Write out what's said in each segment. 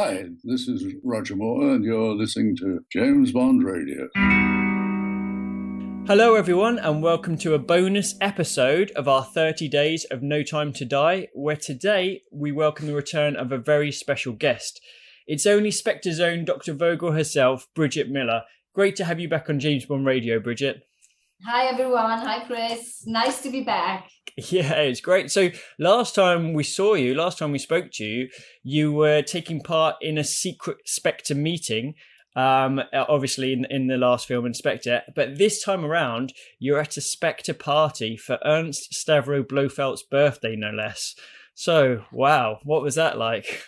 Hi, this is Roger Moore, and you're listening to James Bond Radio. Hello, everyone, and welcome to a bonus episode of our 30 Days of No Time to Die, where today we welcome the return of a very special guest. It's only Spectre's own Dr. Vogel herself, Brigitte Millar. Great to have you back on James Bond Radio, Brigitte. Hi, everyone. Hi, Chris. Nice to be back. Yeah, it's great. So last time we spoke to you, you were taking part in a secret Spectre meeting, obviously in the last film Inspector, but this time around you're at a Spectre party for Ernst Stavro Blofeld's birthday, no less. So, wow, what was that like?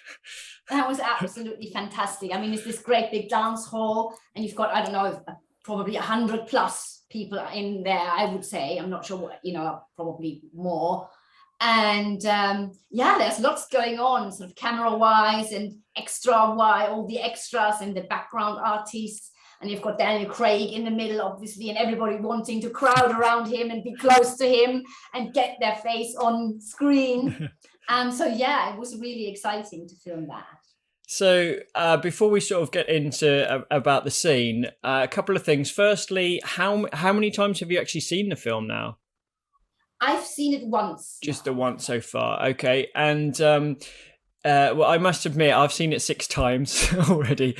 That was absolutely fantastic. I mean, it's this great big dance hall, and you've got, I don't know, probably 100 plus people in there, I would say. I'm not sure what, probably more. And there's lots going on, sort of camera-wise and extra-wise, all the extras and the background artists. And you've got Daniel Craig in the middle, obviously, and everybody wanting to crowd around him and be close to him and get their face on screen. It was really exciting to film that. So before we sort of get into about the scene, a couple of things. Firstly, how many times have you actually seen the film now? I've seen it once. Just the once so far. Okay. And well, I must admit, I've seen it 6 times already,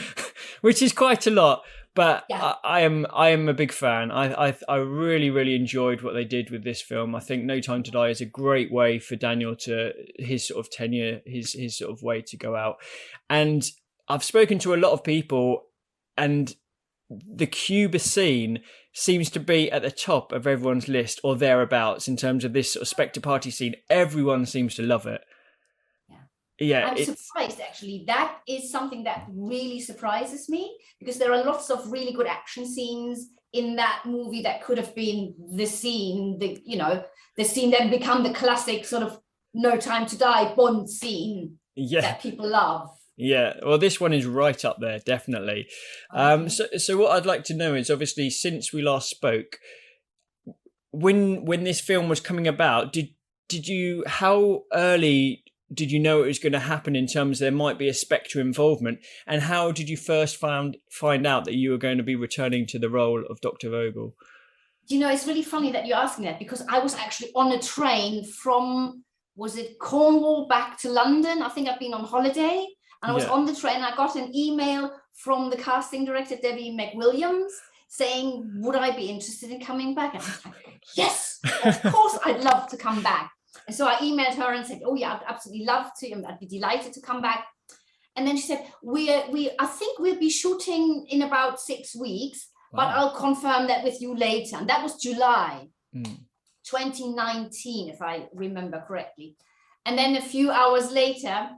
which is quite a lot. But yeah. I am a big fan. I really, really enjoyed what they did with this film. I think No Time to Die is a great way for Daniel to his sort of tenure, his sort of way to go out. And I've spoken to a lot of people, and the Cuba scene seems to be at the top of everyone's list or thereabouts in terms of this sort of Spectre party scene. Everyone seems to love it. Yeah, I'm surprised, actually. That is something that really surprises me, because there are lots of really good action scenes in that movie that could have been the scene that become the classic sort of No Time to Die Bond scene that people love. Yeah, well, this one is right up there, definitely. Okay. So what I'd like to know is, obviously, since we last spoke, when this film was coming about, how early did you know it was going to happen in terms of there might be a Spectre involvement? And how did you first find out that you were going to be returning to the role of Dr. Vogel? It's really funny that you're asking that, because I was actually on a train from, was it Cornwall back to London? I think I've been on holiday, and I was on the train. I got an email from the casting director, Davi McWilliams, saying, would I be interested in coming back? And I was like, yes, of course, I'd love to come back. And so I emailed her and said, oh yeah, I'd absolutely love to. I'd be delighted to come back. And then she said, I think we'll be shooting in about 6 weeks, but I'll confirm that with you later. And that was July 2019, if I remember correctly. And then a few hours later,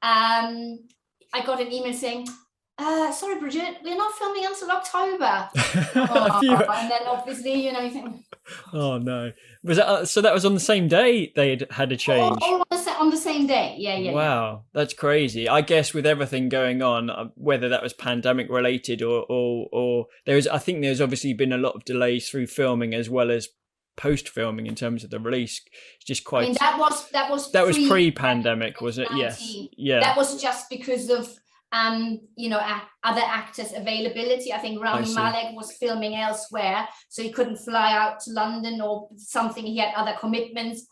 I got an email saying, sorry, Brigitte, we're not filming until October. And then obviously, you think, oh no. Was that so? That was on the same day they had a change. All on the same day. Yeah. Wow, that's crazy. I guess with everything going on, whether that was pandemic related or I think there's obviously been a lot of delays through filming as well as post filming in terms of the release. It's just quite. I mean, that was pre-pandemic, was it? Yes. Yeah. That was just because of other actors' availability. I think Rami Malek was filming elsewhere, so he couldn't fly out to London or something. He had other commitments,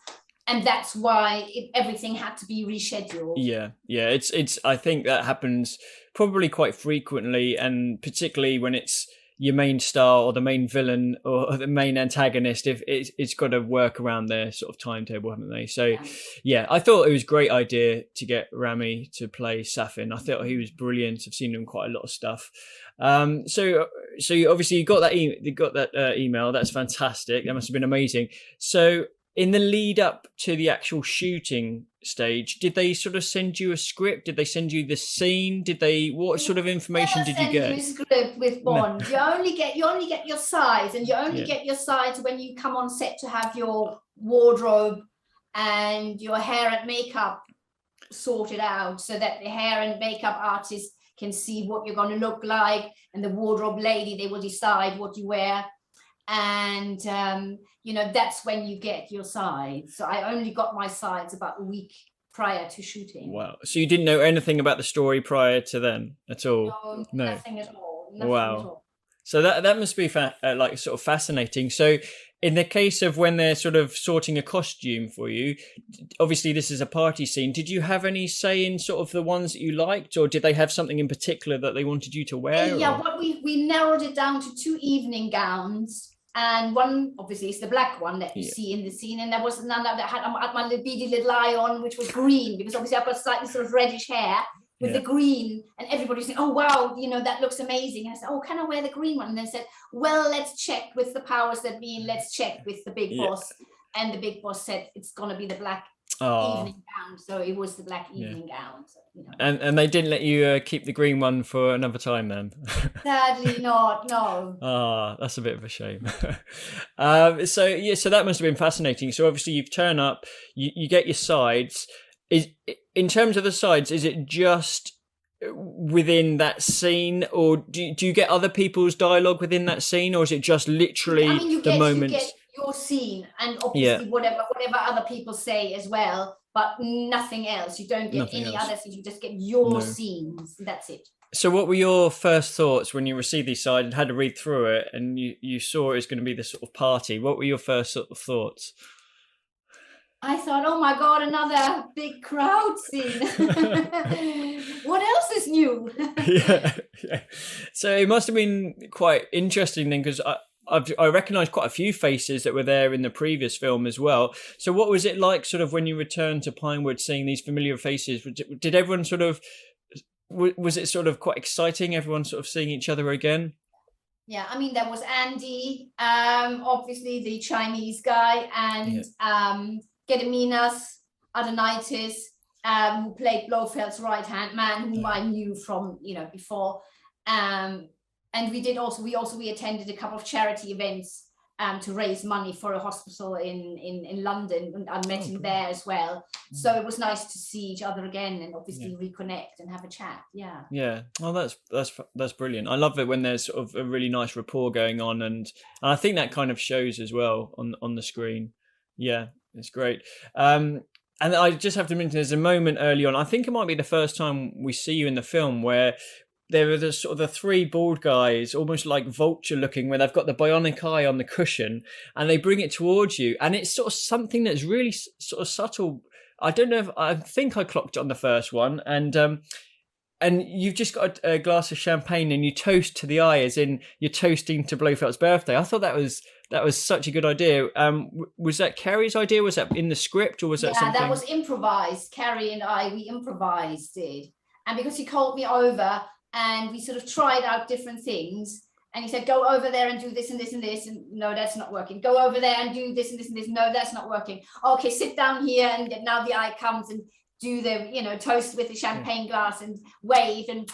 and that's why everything had to be rescheduled. Yeah. It's. I think that happens probably quite frequently, and particularly when it's your main star or the main villain or the main antagonist, if it's got to work around their sort of timetable, haven't they? So yeah, I thought it was a great idea to get Rami to play Safin. I thought he was brilliant. I've seen him in quite a lot of stuff. So you obviously got that email. That's fantastic. That must have been amazing. So in the lead up to the actual shooting stage, did they sort of send you a script? Did they send you the scene? What sort of information did you get? You script with Bond. You only get your sides, and you only get your sides when you come on set to have your wardrobe and your hair and makeup sorted out, so that the hair and makeup artist can see what you're going to look like, and the wardrobe lady, they will decide what you wear. And that's when you get your sides. So I only got my sides about a week prior to shooting. Wow. So you didn't know anything about the story prior to then at all? No, nothing at all. Nothing Wow. at all. So that must be like sort of fascinating. So in the case of when they're sort of sorting a costume for you, obviously this is a party scene. Did you have any say in sort of the ones that you liked, or did they have something in particular that they wanted you to wear? Yeah, what we narrowed it down to 2 evening gowns, and one obviously is the black one that you see in the scene, and there was none that had my beady little eye on, which was green, because obviously I've got slightly sort of reddish hair with the green, and everybody's saying, oh wow, you know, that looks amazing. And I said, oh, can I wear the green one? And they said, well, let's check with the powers that be, and let's check with the big boss. And the big boss said it's gonna be the black evening gown, so it was the black evening gown. So, you know. And they didn't let you keep the green one for another time then? Sadly not, no. That's a bit of a shame. So that must have been fascinating. So obviously you've turned up, you get your sides. In terms of the sides, is it just within that scene, or do you get other people's dialogue within that scene, or is it just literally you get your scene, and obviously whatever other people say as well, but nothing else. You don't get any other scenes, you just get your scenes. That's it. So what were your first thoughts when you received these sides and had to read through it, and you saw it was going to be this sort of party? What were your first sort of thoughts? I thought, oh my God, another big crowd scene. What else is new? yeah. So it must have been quite interesting then, because I recognised quite a few faces that were there in the previous film as well. So what was it like sort of when you returned to Pinewood, seeing these familiar faces? Did everyone sort of, was it sort of quite exciting, everyone sort of seeing each other again? Yeah, I mean, there was Andy, obviously the Chinese guy, and Gediminas Adonaitis, who played Blofeld's right-hand man, whom I knew from, you know, before. And we attended a couple of charity events to raise money for a hospital in London, and I met him there as well. So it was nice to see each other again, and obviously reconnect and have a chat. Yeah. Oh, that's brilliant. I love it when there's sort of a really nice rapport going on, and I think that kind of shows as well on the screen. Yeah, it's great. And I just have to mention, there's a moment early on, I think it might be the first time we see you in the film, where there are the sort of the 3 bald guys, almost like vulture looking, where they've got the bionic eye on the cushion, and they bring it towards you, and it's sort of something that's really sort of subtle. I don't know I think I clocked it on the first one, and you've just got a glass of champagne and you toast to the eye, as in you're toasting to Blofeld's birthday. I thought that was such a good idea. Was that Carrie's idea? Was that in the script, or was that something? Yeah, that was improvised. Carrie and I, we improvised it. And because he called me over and we sort of tried out different things, and he said, go over there and do this and this and this, and no, that's not working. Go over there and do this and this and this. No, that's not working. Okay, sit down here, and now the eye comes, and do the, you know, toast with the champagne glass and wave and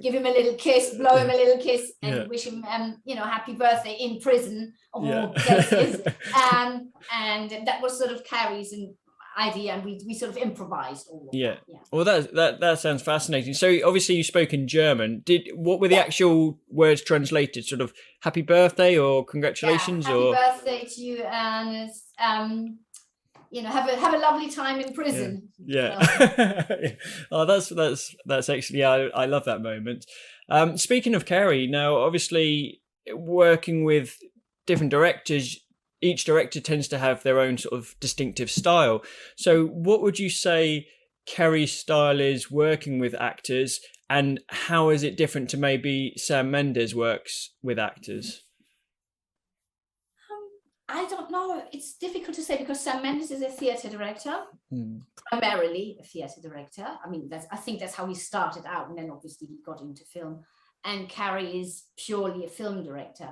give him a little kiss, blow him a little kiss, and wish him, you know, happy birthday in prison of all places. And that was sort of Carrie's idea, and we sort of improvised all of that. Yeah. Well, that sounds fascinating. So obviously you spoke in German. What were the actual words translated? Sort of happy birthday or congratulations? Happy birthday to you, and you know, have a lovely time in prison. Oh, that's actually, I love that moment. Speaking of Carrie, now obviously working with different directors, each director tends to have their own sort of distinctive style. So what would you say Carrie's style is working with actors, and how is it different to maybe Sam Mendes works with actors? I don't know. It's difficult to say, because Sam Mendes is a theatre director, primarily a theatre director. I mean, I think that's how he started out, and then obviously he got into film. And Carrie is purely a film director.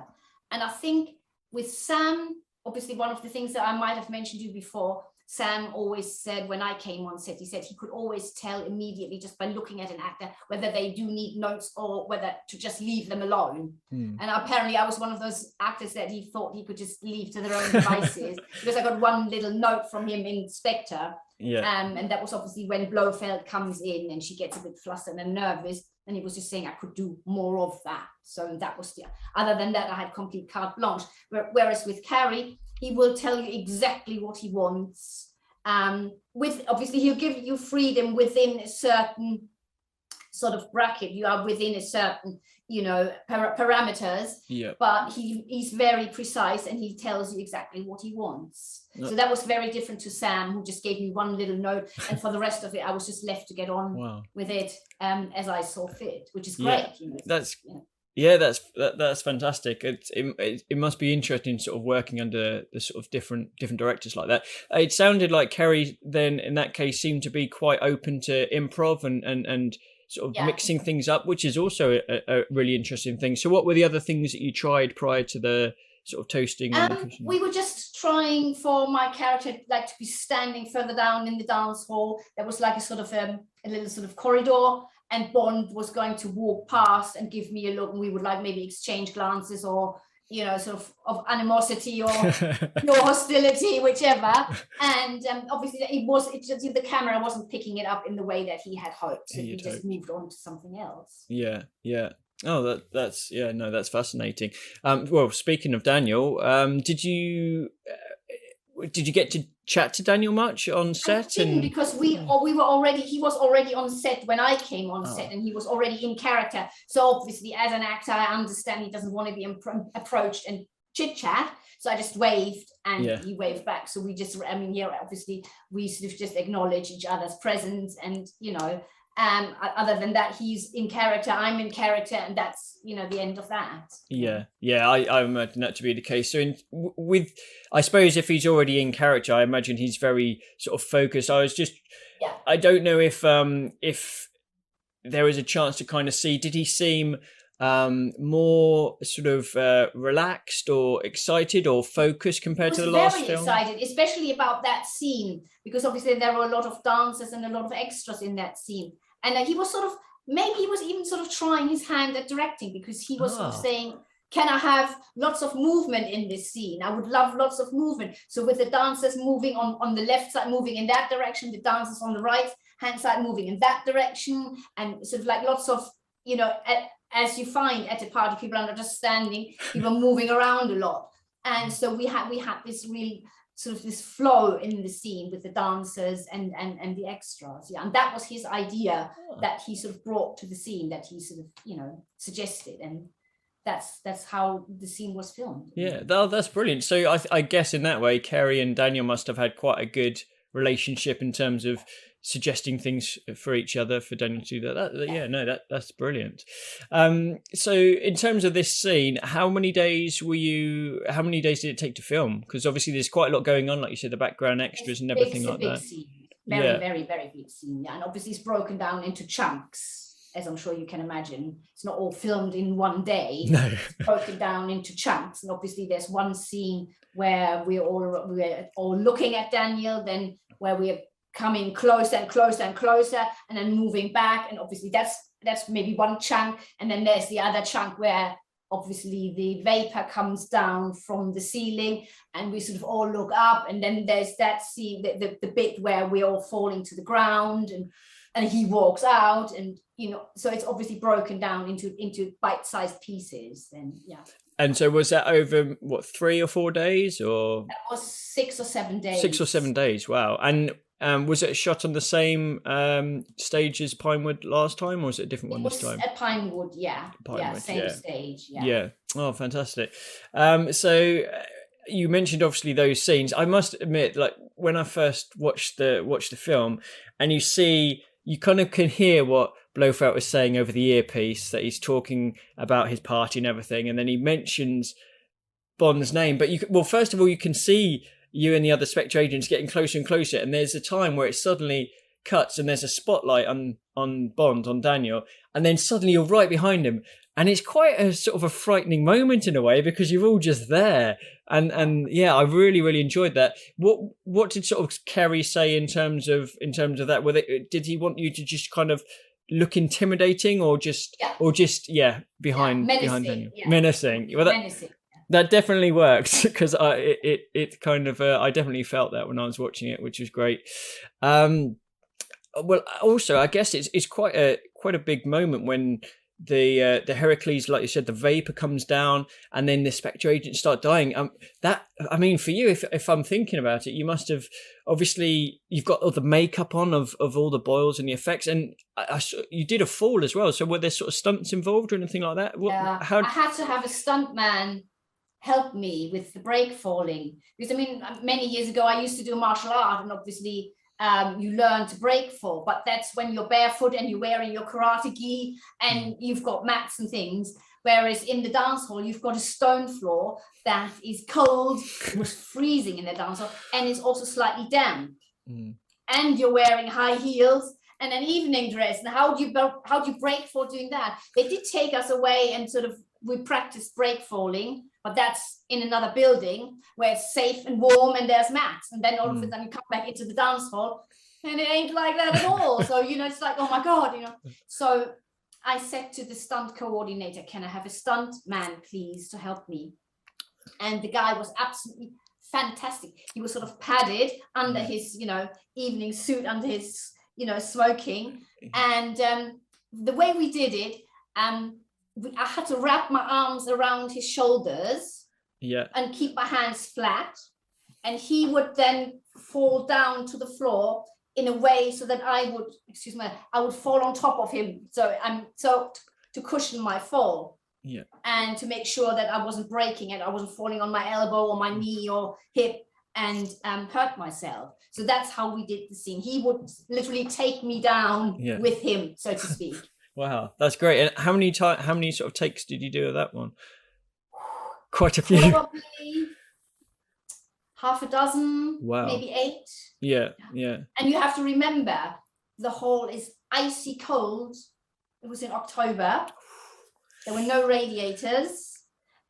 And I think with Sam, obviously one of the things that I might have mentioned to you before, Sam always said, when I came on set, he said he could always tell immediately just by looking at an actor whether they do need notes or whether to just leave them alone. And apparently I was one of those actors that he thought he could just leave to their own devices, because I got one little note from him in Spectre. And that was obviously when Blofeld comes in and she gets a bit flustered and nervous, and he was just saying I could do more of that. So that was other than that, I had complete carte blanche. Whereas with Carrie, he will tell you exactly what he wants, With obviously he'll give you freedom within a certain sort of bracket. You are within a certain, parameters. Yeah. But he's very precise, and he tells you exactly what he wants. So that was very different to Sam, who just gave me one little note, and for the rest of it, I was just left to get on with it as I saw fit, which is great. That's fantastic. It must be interesting, sort of working under the sort of different directors like that. It sounded like Kerry then, in that case, seemed to be quite open to improv and sort of mixing things up, which is also a really interesting thing. So what were the other things that you tried prior to the sort of toasting? We were just trying for my character to be standing further down in the dance hall. There was like a sort of a little sort of corridor, and Bond was going to walk past and give me a look, and we would maybe exchange glances, or sort of animosity or hostility, whichever. And obviously the camera wasn't picking it up in the way that he had hoped. So he just moved on to something else. Yeah. Oh, that's fascinating. Well, speaking of Daniel, did you get to chat to Daniel much on set? I didn't, because he was already on set when I came on set, and he was already in character. So obviously, as an actor, I understand he doesn't want to be approached and chit chat. So I just waved, and he waved back. So we just, obviously we sort of just acknowledge each other's presence, and other than that, he's in character, I'm in character, and that's the end of that. I imagine that to be the case. So I suppose if he's already in character, I imagine he's very sort of focused. I don't know if there was a chance to kind of see, did he seem more sort of relaxed or excited or focused compared to the last film? Very excited, especially about that scene, because obviously there were a lot of dancers and a lot of extras in that scene. And he was maybe he was even sort of trying his hand at directing, because he was sort of saying, can I have lots of movement in this scene? I would love lots of movement. So with the dancers moving on the left side, moving in that direction, the dancers on the right hand side moving in that direction, and sort of lots of, as you find at a party, people are not just standing, people are moving around a lot. And so we had this really sort of this flow in the scene with the dancers and the extras. And that was his idea that he sort of brought to the scene, that he sort of, suggested. And that's how the scene was filmed. Yeah, that's brilliant. So I guess in that way, Kerry and Daniel must have had quite a good relationship in terms of suggesting things for each other, for Daniel to do that. That's brilliant. So in terms of this scene, how many days did it take to film? Because obviously there's quite a lot going on, like you said, the background extras and everything like that. Scene. Very, very big scene. And obviously it's broken down into chunks, as I'm sure you can imagine. It's not all filmed in one day. No. It's broken down into chunks. And obviously there's one scene where we're all looking at Daniel, then where we're coming closer and closer and closer, and then moving back. And obviously that's maybe one chunk. And then there's the other chunk where obviously the vapor comes down from the ceiling, and we sort of all look up. And then there's that scene, the bit where we're all falling to the ground, and he walks out, and so it's obviously broken down into bite-sized pieces. And And so was that over 3 or 4 days, or? That was 6 or 7 days. 6 or 7 days. Wow. And was it shot on the same stage as Pinewood last time, or was it a different one this time? At Pinewood, same stage. Yeah. Oh, fantastic. So you mentioned obviously those scenes. I must admit, when I first watched the film, and you kind of can hear what Blofeld was saying over the earpiece, that he's talking about his party and everything, and then he mentions Bond's name. But first of all, you can see you and the other Spectre agents getting closer and closer, and there's a time where it suddenly cuts and there's a spotlight on Bond, on Daniel, and then suddenly you're right behind him, and it's quite a sort of a frightening moment in a way, because you're all just there. And I really, really enjoyed that. What did sort of Kerry say in terms of that? Did he want you to just kind of look intimidating, or just behind Daniel? Menacing. Well, menacing. That definitely worked, because it kind of I definitely felt that when I was watching it, which was great. Well, also I guess it's quite a big moment when the Heracles, like you said, the vapor comes down, and then the spectre agents start dying. For you, if I'm thinking about it, you must have, obviously you've got all the makeup on of all the boils and the effects, and you did a fall as well. So were there sort of stunts involved or anything like that? I had to have a stunt man help me with the break falling, because many years ago I used to do martial art, and obviously you learn to break fall, but that's when you're barefoot and you're wearing your karate gi and you've got mats and things, whereas in the dance hall you've got a stone floor that is cold. It was freezing in the dance hall, and it's also slightly damp, and you're wearing high heels and an evening dress, and how do you break fall doing that? They did take us away and we practiced break falling, but that's in another building where it's safe and warm and there's mats, and then all of a sudden you come back into the dance hall and it ain't like that at all. So it's like, oh my god, so I said to the stunt coordinator, can I have a stunt man please to help me? And the guy was absolutely fantastic. He was sort of padded under his evening suit, under his smoking, and the way we did it, I had to wrap my arms around his shoulders and keep my hands flat. And he would then fall down to the floor in a way so that I would fall on top of him. So to cushion my fall. Yeah. And to make sure that I wasn't breaking it. I wasn't falling on my elbow or my knee or hip and hurt myself. So that's how we did the scene. He would literally take me down with him, so to speak. Wow, that's great. And how many sort of takes did you do of that one? Quite a few. Probably half a dozen, maybe 8. Yeah. And you have to remember, the hall is icy cold. It was in October. There were no radiators,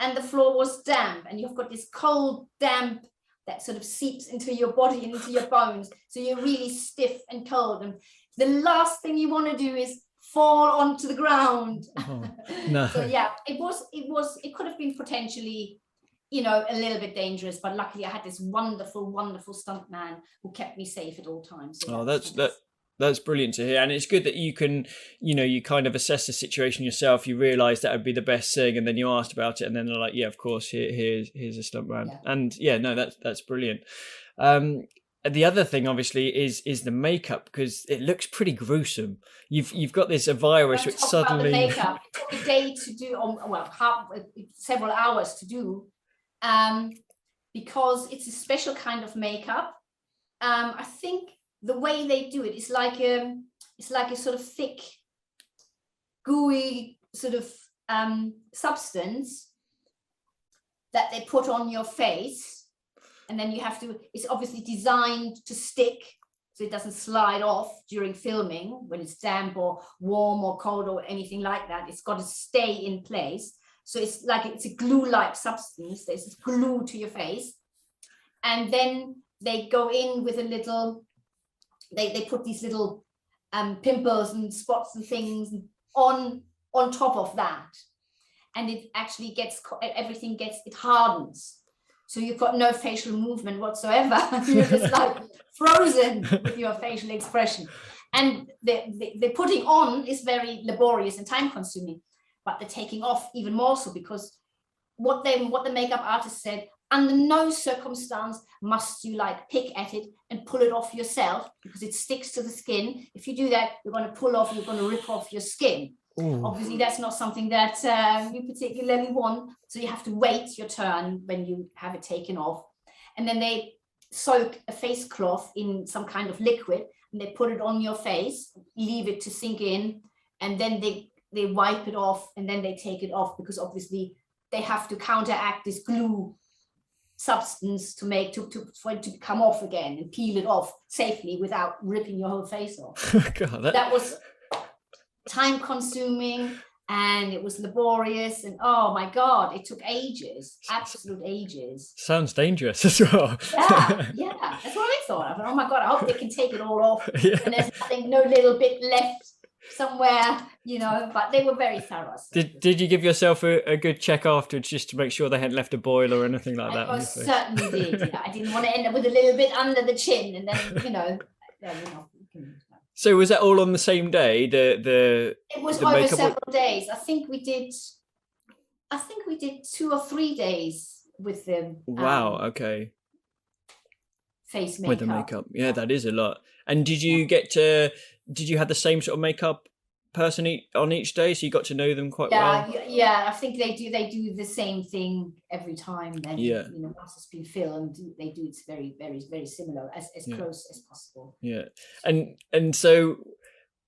and the floor was damp. And you've got this cold, damp that sort of seeps into your body and into your bones. So you're really stiff and cold. And the last thing you want to do is fall onto the ground. No. So it could have been potentially a little bit dangerous, but luckily I had this wonderful stunt man who kept me safe at all times. So that's brilliant to hear. And it's good that you can you kind of assess the situation yourself. You realize that would be the best thing, and then you asked about it, and then they're like, of course, here's a stunt man. And that's brilliant. The other thing, obviously, is the makeup, because it looks pretty gruesome. You've got this virus which suddenly. The makeup. It took a day to do, several hours to do, because it's a special kind of makeup. I think the way they do it is like a sort of thick, gooey sort of substance that they put on your face. And then it's obviously designed to stick, so it doesn't slide off during filming when it's damp or warm or cold or anything like that. It's got to stay in place. So it's a glue-like substance. There's glue to your face. And then they go in with they put these little pimples and spots and things on top of that. And it actually it hardens. So you've got no facial movement whatsoever. You're just like frozen with your facial expression. And the putting on is very laborious and time consuming, but the taking off even more so, because what the makeup artist said, under no circumstance must you pick at it and pull it off yourself, because it sticks to the skin. If you do that, you're going to rip off your skin. Ooh. Obviously, that's not something that you particularly want. So you have to wait your turn when you have it taken off. And then they soak a face cloth in some kind of liquid, and they put it on your face, leave it to sink in, and then they wipe it off, and then they take it off, because obviously they have to counteract this glue substance for it to come off again and peel it off safely without ripping your whole face off. God, that was time consuming, and it was laborious, and oh my god, it took ages, absolute ages. Sounds dangerous as well. Yeah, that's what I thought. I thought, oh my god, I hope they can take it all off. And there's no little bit left somewhere, but they were very thorough. So. Did you give yourself a good check afterwards, just to make sure they hadn't left a boil or anything like that? I certainly did. I didn't want to end up with a little bit under the chin, and then So was that all on the same day? It was the over makeup? several days. I think we did 2 or 3 days with the Wow. Okay. face makeup. With the makeup, yeah, that is a lot. And did you have the same sort of makeup person on each day, so you got to know them quite well? Yeah, I think they do the same thing every time. Then once it's been filmed, they do it very, very, very similar, as close as possible. Yeah. And so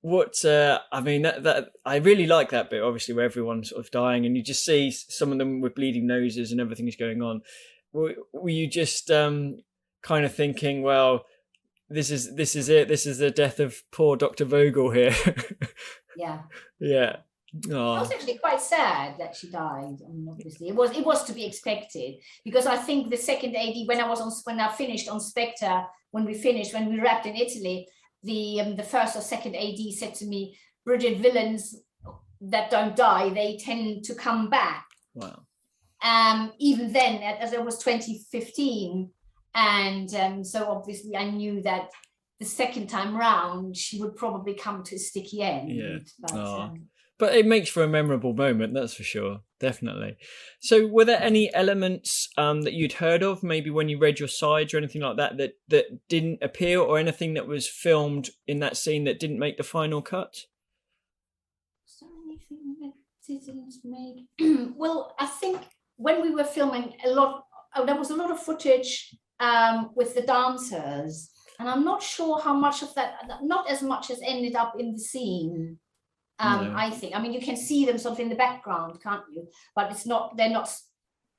what I mean, that I really like that bit, obviously, where everyone's sort of dying and you just see some of them with bleeding noses and everything is going on. Were you just kind of thinking, well, this is it, this is the death of poor Dr. Vogel here? Yeah. Oh. I was actually quite sad that she died. I mean, obviously it was to be expected, because I think the second AD, when I finished on Spectre, when we wrapped in Italy, the first or second AD said to me, Brigitte, villains that don't die, they tend to come back. Wow. Even then, as it was 2015, and so obviously I knew that the second time round she would probably come to a sticky end. Yeah. But it makes for a memorable moment, that's for sure. Definitely. So were there any elements that you'd heard of, maybe when you read your sides or anything like that didn't appear, or anything that was filmed in that scene that didn't make the final cut? Is there anything that didn't make... Well, I think when we were filming there was a lot of footage with the dancers, and I'm not sure how much of that, not as much as ended up in the scene. No. I think, I mean, you can see them sort of in the background, can't you? But they're not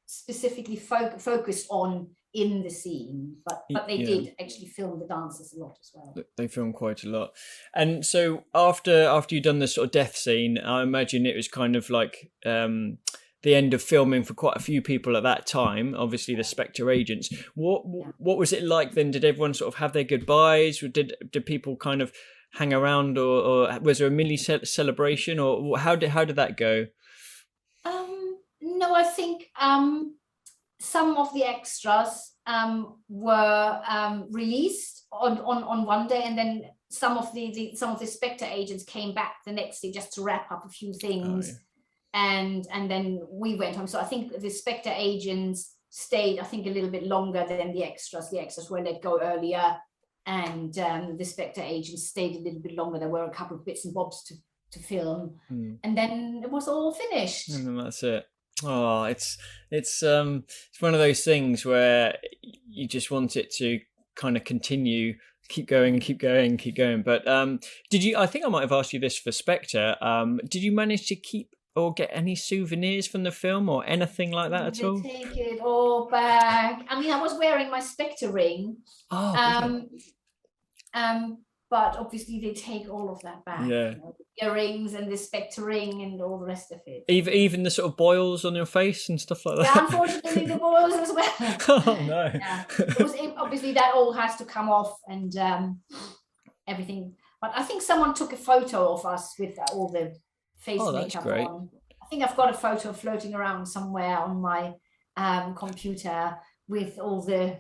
specifically focused on in the scene, but they did actually film the dancers a lot as well. They filmed quite a lot. And so after you'd done the sort of death scene, I imagine it was kind of like the end of filming for quite a few people at that time, obviously the Spectre agents. What was it like then? Did everyone sort of have their goodbyes? Did people kind of hang around, or was there a mini celebration, or how did that go? No, I think some of the extras were released on one day, and then some of the Spectre agents came back the next day just to wrap up a few things. Oh, yeah. And then we went home. So I think the Spectre agents stayed, I think, a little bit longer than the extras. The extras were let go earlier, and the Spectre agents stayed a little bit longer. There were a couple of bits and bobs to film, and then it was all finished. And then that's it. Oh, it's one of those things where you just want it to kind of continue, keep going. But did you? I think I might have asked you this for Spectre. Did you manage to keep or get any souvenirs from the film or anything like that at all? Take it all back. I mean, I was wearing my Spectre ring. Oh, but obviously they take all of that back. Yeah. The earrings and the Spectre ring and all the rest of it. Even the sort of boils on your face and stuff like that? Yeah, unfortunately the boils as well. Oh, no. Yeah. Obviously that all has to come off, and everything. But I think someone took a photo of us with all the face makeup great. On. I think I've got a photo floating around somewhere on my computer with all the,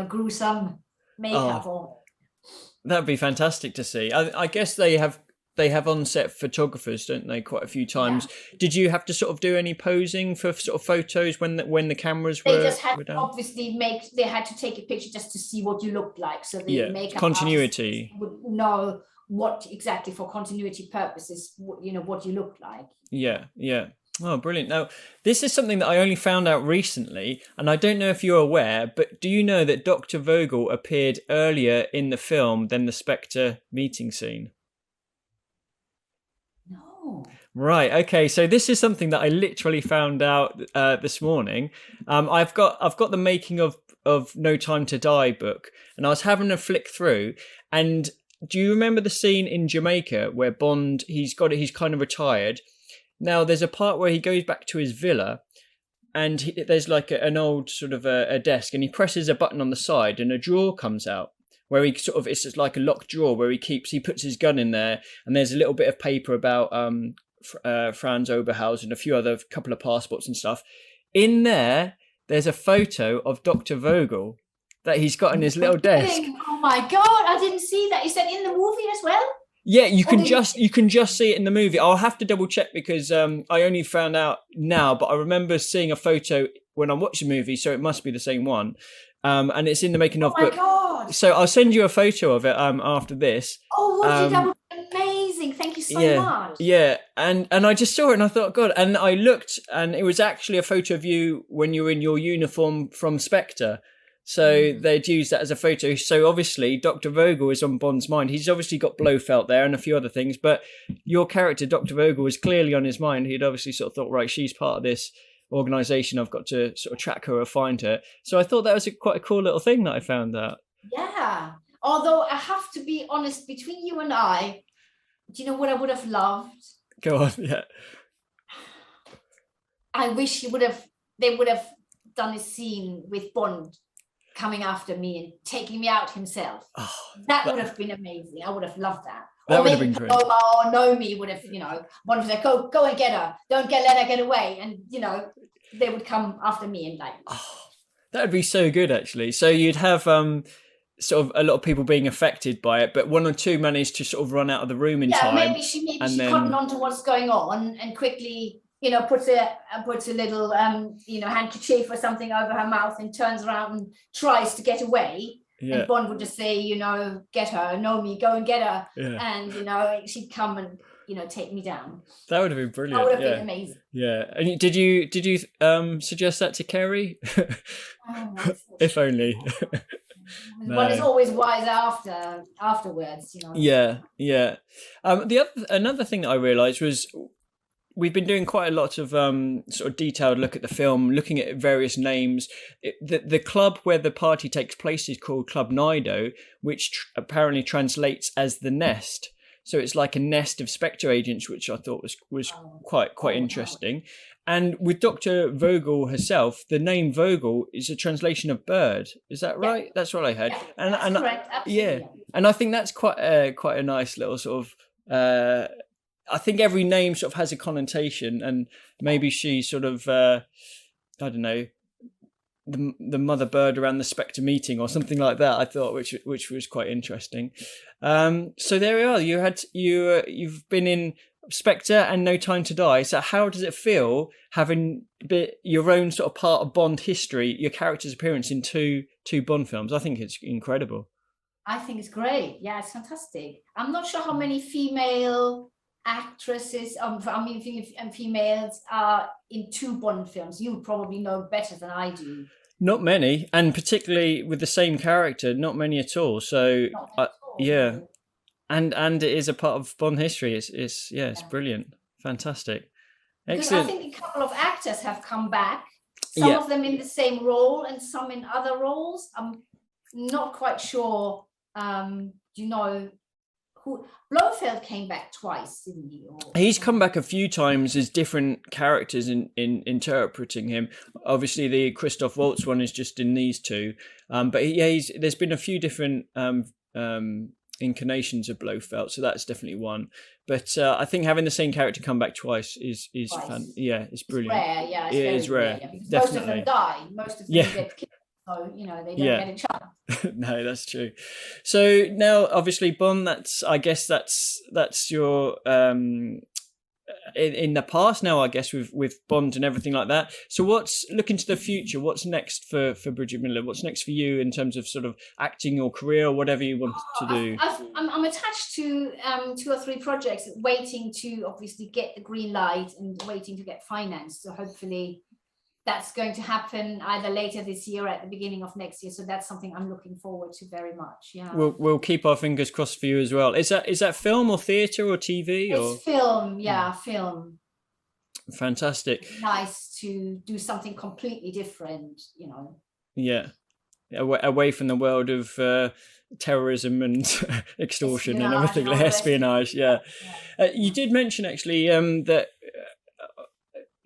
gruesome makeup on. That'd be fantastic to see. I guess they have on-set photographers, don't they, quite a few times. Yeah. Did you have to sort of do any posing for sort of photos when the cameras were? They just had they had to take a picture just to see what you looked like. So the makeup continuity would know what exactly, for continuity purposes, what you look like. Yeah. Oh, brilliant. Now, this is something that I only found out recently, and I don't know if you're aware, but do you know that Dr. Vogel appeared earlier in the film than the Spectre meeting scene? No. Right. Okay. So this is something that I literally found out this morning. I've got the making of No Time to Die book, and I was having a flick through, and do you remember the scene in Jamaica where Bond, he's kind of retired? Now, there's a part where he goes back to his villa, and there's like an old sort of a desk, and he presses a button on the side, and a drawer comes out where he sort of, it's just like a locked drawer where he puts his gun in there, and there's a little bit of paper about Franz Oberhaus and a couple of passports and stuff. In there's a photo of Dr. Vogel that he's got in his little desk. Oh my God, I didn't see that. Is that in the movie as well? Yeah, you can just see it in the movie. I'll have to double check because I only found out now, but I remember seeing a photo when I watched the movie, so it must be the same one. And it's in the making of. Oh my God! So I'll send you a photo of it after this. Oh, that would be amazing! Thank you so much. Yeah, and I just saw it and I thought, God, and I looked, and it was actually a photo of you when you were in your uniform from Spectre. So they'd used that as a photo. So obviously Dr. Vogel is on Bond's mind. He's obviously got Blofeld there and a few other things, but your character, Dr. Vogel, was clearly on his mind. He'd obviously sort of thought, right, she's part of this organization. I've got to sort of track her or find her. So I thought that was quite a cool little thing that I found out. Yeah. Although I have to be honest, between you and I, do you know what I would have loved? Go on, yeah. I wish they would have done a scene with Bond coming after me and taking me out himself. Oh, that would have been amazing. I would have loved that. That or would have maybe been great. Paloma or Nomi would have, Bond would have go and get her. Don't let her get away. And, they would come after me and like. Oh, that would be so good, actually. So you'd have sort of a lot of people being affected by it, but one or two managed to sort of run out of the room in time. Maybe she cottoned on to what's going on and quickly puts a little handkerchief or something over her mouth and turns around and tries to get away. Yeah. And Bond would just say, get her, Nomi, go and get her. Yeah. And she'd come and take me down. That would have been brilliant. That would have been amazing. Yeah. And did you suggest that to Kerry? If only. No. One is always wise afterwards, Yeah. Another thing that I realised was we've been doing quite a lot of sort of detailed look at the film, looking at various names. The club where the party takes place is called Club Nido, which apparently translates as the Nest. So it's like a nest of Spectre agents, which I thought was quite interesting. Wow. And with Dr. Vogel herself, the name Vogel is a translation of bird. Is that right? Yeah. That's what I heard. Yeah, that's correct. Absolutely. Yeah, and I think that's quite a nice little sort of. I think every name sort of has a connotation, and maybe she sort of, I don't know, the mother bird around the Spectre meeting or something like that. I thought, which was quite interesting. So there we are. You've been in Spectre and No Time to Die. So how does it feel having your own sort of part of Bond history, your character's appearance in two Bond films? I think it's incredible. I think it's great. Yeah, it's fantastic. I'm not sure how many female actresses, and females are in two Bond films. You probably know better than I do. Not many, and particularly with the same character, not many at all. So, yeah, and it is a part of Bond history. It's brilliant, fantastic, excellent. Because I think a couple of actors have come back. Some of them in the same role, and some in other roles. I'm not quite sure. Who Blofeld came back twice, didn't he? He's come back a few times as different characters in interpreting him. Obviously, the Christoph Waltz one is just in these two, but there's been a few different incarnations of Blofeld, so that's definitely one. But I think having the same character come back twice is fun. Yeah, it's brilliant. It's rare, yeah, it is rare. Yeah, definitely. Most of them die. Most of them get killed. So, they don't get a chance. No, that's true. So now, obviously, Bond, I guess that's your, in the past now, I guess, with Bond and everything like that. So looking to the future, what's next for Brigitte Millar? What's next for you in terms of sort of acting or career or whatever you want to do? I'm attached to 2 or 3 projects, waiting to obviously get the green light and waiting to get financed. So hopefully that's going to happen either later this year or at the beginning of next year. So that's something I'm looking forward to very much. Yeah. We'll keep our fingers crossed for you as well. Is that film or theatre or TV? It's film, film. Fantastic. It's nice to do something completely different, Yeah. Away from the world of terrorism and extortion and everything, like espionage. Yeah. You did mention actually that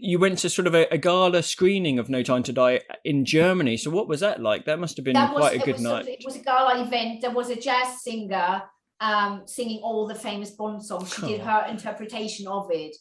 you went to sort of a gala screening of No Time to Die in Germany. So what was that like? That must have been quite a good night. It was a gala event. There was a jazz singer singing all the famous Bond songs. She did her interpretation of it.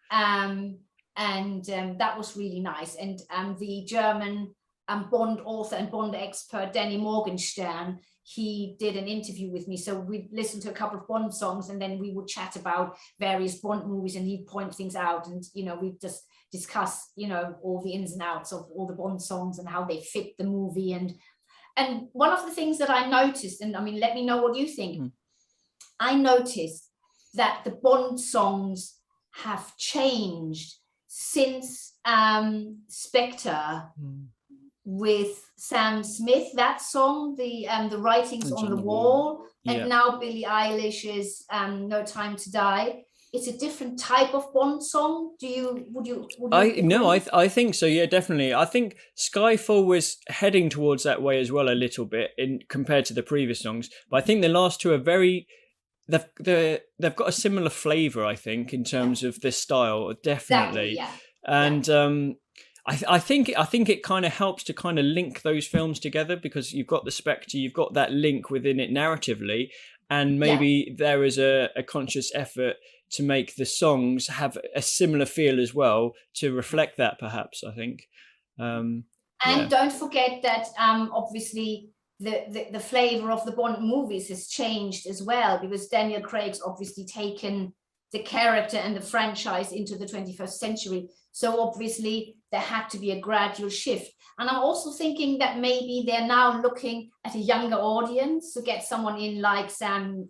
And that was really nice. And the German Bond author and Bond expert Danny Morgenstern. He did an interview with me, so we listened to a couple of Bond songs, and then we would chat about various Bond movies, and he'd point things out, and we just discuss all the ins and outs of all the Bond songs and how they fit the movie. And one of the things that I noticed, and I mean, let me know what you think. I noticed that the Bond songs have changed since Spectre with Sam Smith, that song, the Writings on the Wall, and now Billie Eilish's No Time to Die. It's a different type of Bond song. Would you I think so. Yeah, definitely. I think Skyfall was heading towards that way as well a little bit compared to the previous songs. But I think the last two are they've got a similar flavour, I think, in terms of this style, definitely. Exactly, And I think it kind of helps to kind of link those films together, because you've got the Spectre, you've got that link within it narratively, and maybe there is a conscious effort to make the songs have a similar feel as well to reflect that, perhaps, I think. And don't forget that obviously the flavour of the Bond movies has changed as well, because Daniel Craig's obviously taken the character and the franchise into the 21st century. So obviously there had to be a gradual shift. And I'm also thinking that maybe they're now looking at a younger audience to get someone in like Sam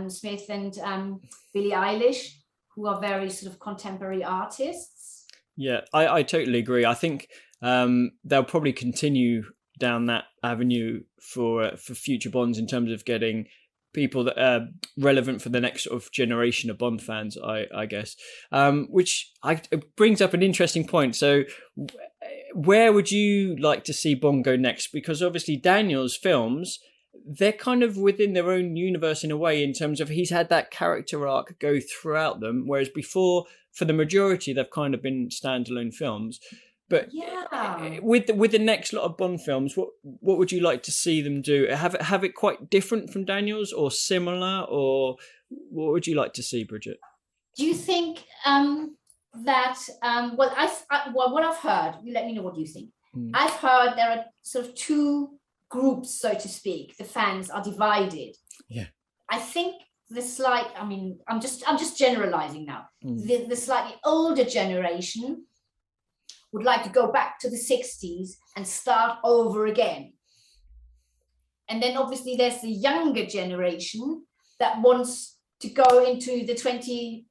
Smith and Billie Eilish, who are very sort of contemporary artists. Yeah, I totally agree. I think they'll probably continue down that avenue for future Bonds in terms of getting people that are relevant for the next sort of generation of Bond fans, I guess. Which brings up an interesting point. So where would you like to see Bond go next? Because obviously Daniel's films, they're kind of within their own universe in a way, in terms of he's had that character arc go throughout them, whereas before, for the majority, they've kind of been standalone films. But with the next lot of Bond films, what would you like to see them do? Have it quite different from Daniel's, or similar, or what would you like to see, Brigitte? Do you think that what I've heard? You let me know what you think. I've heard there are sort of two groups, so to speak. The fans are divided. Yeah. I think I'm just generalizing now. The slightly older generation would like to go back to the 60s and start over again. And then obviously there's the younger generation that wants to go into the 21st,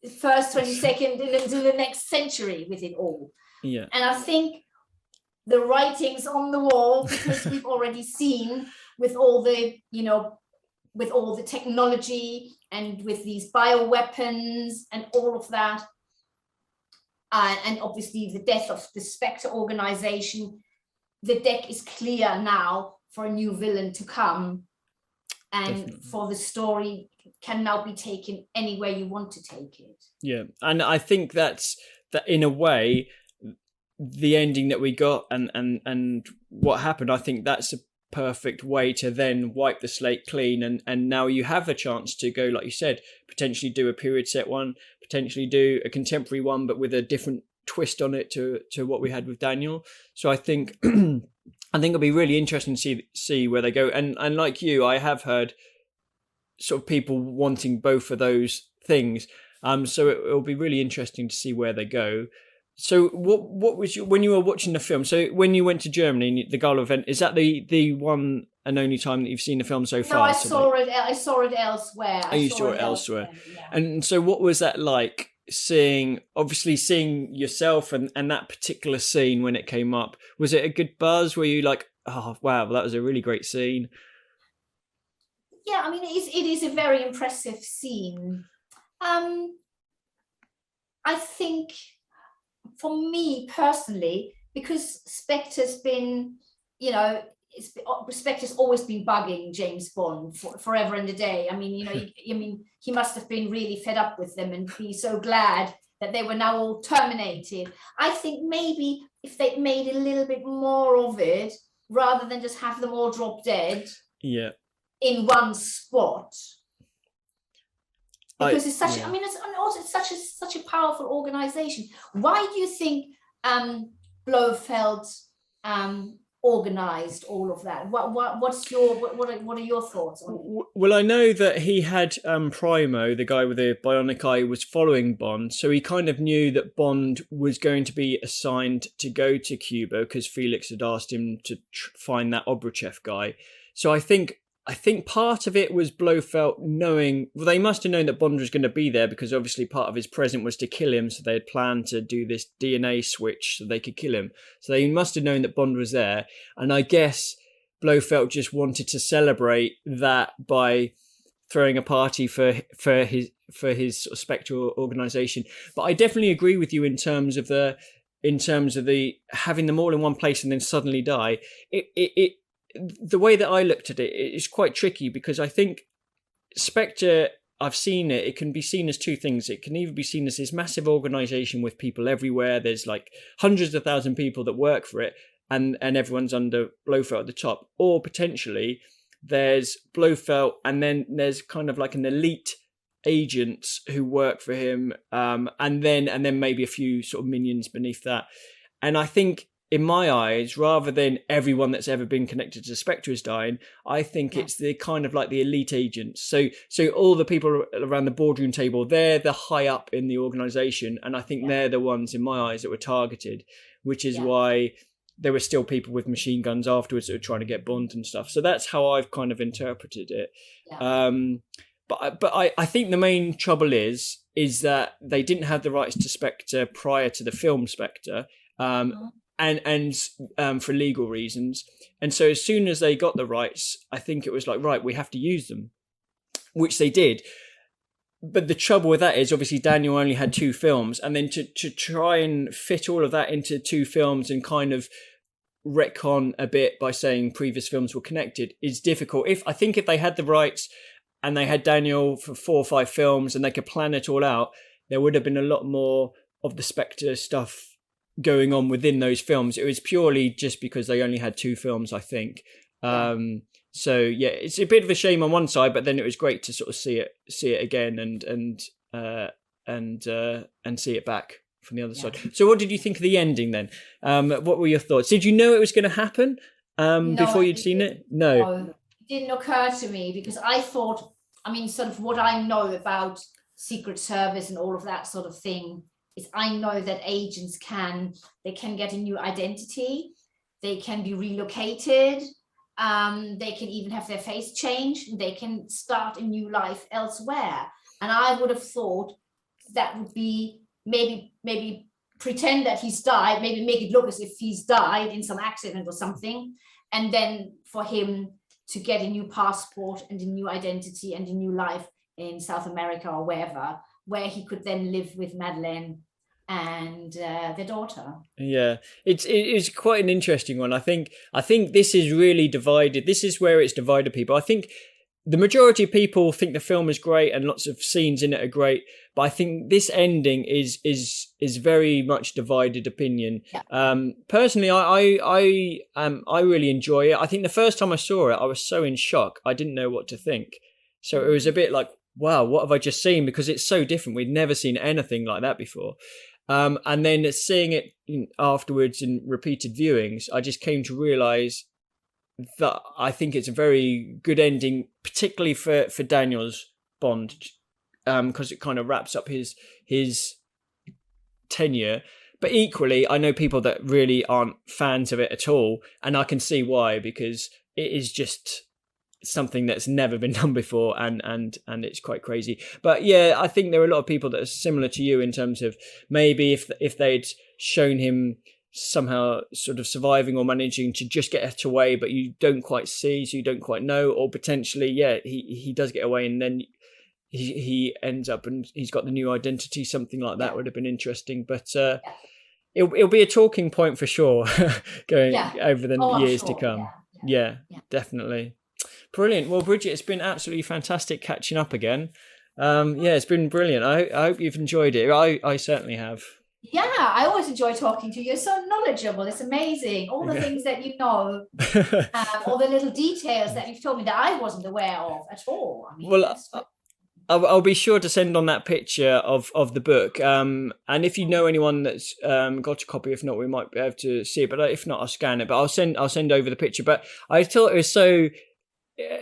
22nd, into the next century with it all. Yeah. And I think the writings on the wall, because we've already seen with all the, with all the technology and with these bioweapons and all of that, and obviously the death of the Spectre organization, the deck is clear now for a new villain to come, and definitely, for the story can now be taken anywhere you want to take it. Yeah, and I think that in a way, the ending that we got and what happened, I think that's a perfect way to then wipe the slate clean, and now you have a chance to go, like you said, potentially do a period set one, potentially do a contemporary one, but with a different twist on it to what we had with Daniel. So I think it'll be really interesting to see where they go. And like you, I have heard sort of people wanting both of those things. So it'll be really interesting to see where they go. So what was when you were watching the film? So when you went to Germany, the Gala event, is that the one and only time that you've seen the film so far? No, I saw it elsewhere. You saw it elsewhere. Yeah. And so what was that like, seeing yourself and that particular scene when it came up? Was it a good buzz? Were you like, oh wow, that was a really great scene? Yeah, I mean, it is a very impressive scene. I think, for me personally, because Spectre's been, Spectre's always been bugging James Bond forever and a day. I mean, he must have been really fed up with them and be so glad that they were now all terminated. I think maybe if they made a little bit more of it, rather than just have them all drop dead in one spot. Because it's such, it's such a powerful organization. Why do you think Blofeld organized all of that? What are your thoughts on it? Well, I know that he had Primo, the guy with the bionic eye, was following Bond, so he kind of knew that Bond was going to be assigned to go to Cuba because Felix had asked him to find that Obruchev guy. So I think part of it was Blofeld knowing, well, they must have known that Bond was going to be there because obviously part of his present was to kill him. So they had planned to do this DNA switch so they could kill him. So they must have known that Bond was there. And I guess Blofeld just wanted to celebrate that by throwing a party for his sort of spectral organization. But I definitely agree with you in terms of the having them all in one place and then suddenly die. The way that I looked at it is quite tricky because I think Spectre, I've seen it, it can be seen as two things. It can either be seen as this massive organization with people everywhere. There's like hundreds of thousands of people that work for it and everyone's under Blofeld at the top. Or potentially there's Blofeld and then there's kind of like an elite agents who work for him and then maybe a few sort of minions beneath that. And I think in my eyes, rather than everyone that's ever been connected to Spectre is dying, I think it's the kind of like the elite agents. So all the people around the boardroom table, they're the high up in the organization. And I think they're the ones in my eyes that were targeted, which is why there were still people with machine guns afterwards that were trying to get Bond and stuff. So that's how I've kind of interpreted it. But I think the main trouble is that they didn't have the rights to Spectre prior to the film Spectre. And for legal reasons. And so as soon as they got the rights, I think it was like, right, we have to use them, which they did. But the trouble with that is obviously Daniel only had 2 films. And then to try and fit all of that into 2 films and kind of retcon a bit by saying previous films were connected is difficult. I think if they had the rights and they had Daniel for 4 or 5 films and they could plan it all out, there would have been a lot more of the Spectre stuff going on within those films. It was purely just because they only had 2 films, I think. So yeah, it's a bit of a shame on one side, but then it was great to sort of see it again and see it back from the other side. So what did you think of the ending then? What were your thoughts? Did you know it was going to happen before you'd seen it? No, it didn't occur to me because I thought, I mean, sort of what I know about Secret Service and all of that sort of thing is I know that agents can get a new identity, they can be relocated, they can even have their face changed, they can start a new life elsewhere. And I would have thought that would be maybe pretend that he's died, maybe make it look as if he's died in some accident or something, and then for him to get a new passport and a new identity and a new life in South America or wherever, where he could then live with Madeleine and their daughter. Yeah, it's quite an interesting one. I think this is really divided. This is where it's divided people. I think the majority of people think the film is great and lots of scenes in it are great, but I think this ending is very much divided opinion. Personally, I really enjoy it. I think the first time I saw it, I was so in shock, I didn't know what to think. So it was a bit like, wow, what have I just seen? Because it's so different. We'd never seen anything like that before. And then seeing it afterwards in repeated viewings, I just came to realise that I think it's a very good ending, particularly for Daniel's Bond, because it kind of wraps up his tenure. But equally, I know people that really aren't fans of it at all, and I can see why, because it is just something that's never been done before, and it's quite crazy. But yeah, I think there are a lot of people that are similar to you in terms of maybe if they'd shown him somehow sort of surviving or managing to just get away, but you don't quite see, so you don't quite know, or potentially he does get away and then he ends up and he's got the new identity, something like that would have been interesting. But it'll be a talking point for sure going over the years to come. Yeah, definitely. Brilliant. Well, Brigitte, it's been absolutely fantastic catching up again. It's been brilliant. I hope you've enjoyed it. I certainly have. Yeah, I always enjoy talking to you. You're so knowledgeable. It's amazing. All the things that you know, all the little details that you've told me that I wasn't aware of at all. I mean, I'll be sure to send on that picture of the book. And if you know anyone that's got a copy, if not, we might be able to see it. But if not, I'll scan it. But I'll send over the picture. But I thought it was so.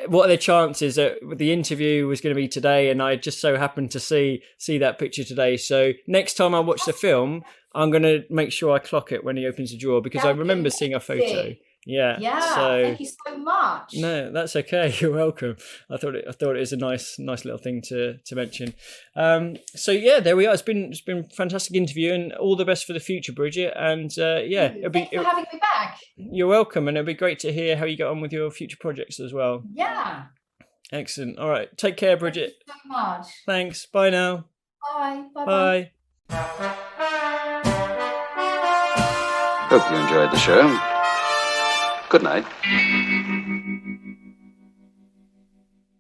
What are the chances that the interview was going to be today, and I just so happened to see that picture today. So next time I watch the film, I'm going to make sure I clock it when he opens the drawer, because I remember seeing a photo. Yeah. So, thank you so much. No, that's okay. You're welcome. I thought it was a nice little thing to mention. So yeah, there we are. It's been a fantastic interview, and all the best for the future, Bridget. And thanks for having me back. You're welcome, and it'll be great to hear how you get on with your future projects as well. Yeah. Excellent. All right. Take care, Bridget. Thank you so much. Thanks. Bye now. Bye. Bye. Hope you enjoyed the show. Good night.